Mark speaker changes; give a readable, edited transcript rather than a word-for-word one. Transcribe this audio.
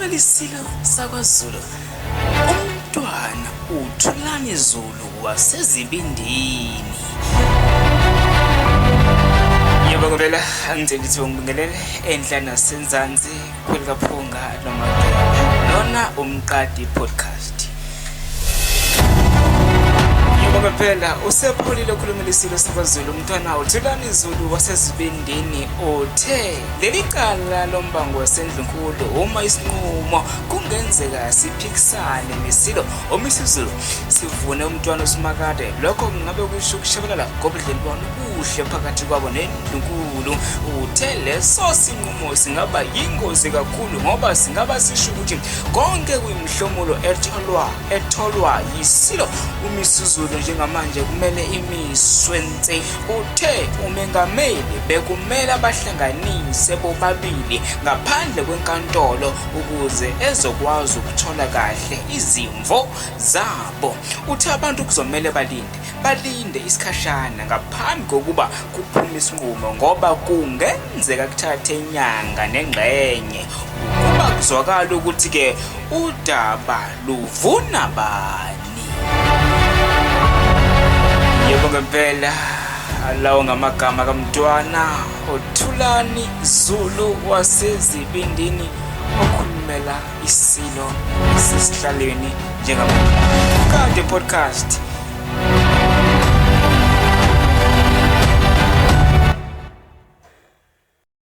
Speaker 1: ukhulumela isilo sakwaZulu. Umntwana uThulani Zulu wasezibindini. Yebo ngempela angitshela ukuthi ngibingelele enhla nasenzansi kwelikaphunga noMageba. Lona umqadi podcast. Ngempela usepholile ukhulumela isilo sakwaZulu umntwana uThulani Zulu wasezibindini othe leli cala lombango waseNdlunkulu uma isinqumo kungenzeka siphikisane nesilo omisizulu sivune umntwana uSimakade. Lokho kungabe kusho ukushabalala ngobudlelwano obuhle phakathi kwabo neNdlunkulu. Uthe leso sinqumo singaba yingozi kakhulu ngoba singaba sisho ukuthi konke kuyimhlomulo etholwa yisilo umisizulu njengamanje kumele imiswense. Uthe umengameli bekumele abahlanganise bobabili ngaphandle kwenkantolo ukuze ezokwazi ukuthola kahle izimvo zabo. Uthe abantu kuzomela balinde isikhashana ngaphambi kokuba kuphume isinqumo ngoba kungenzeka kuthathe inyanga nengxenye ukuba kuzwakala ukuthi ke udaba luvuna bani. Yebo ngempela lawo ngamagama kamntwana uThulani Zulu wasezibindini okhulumela isilo esesihlalweni njengamanje. Kade podcast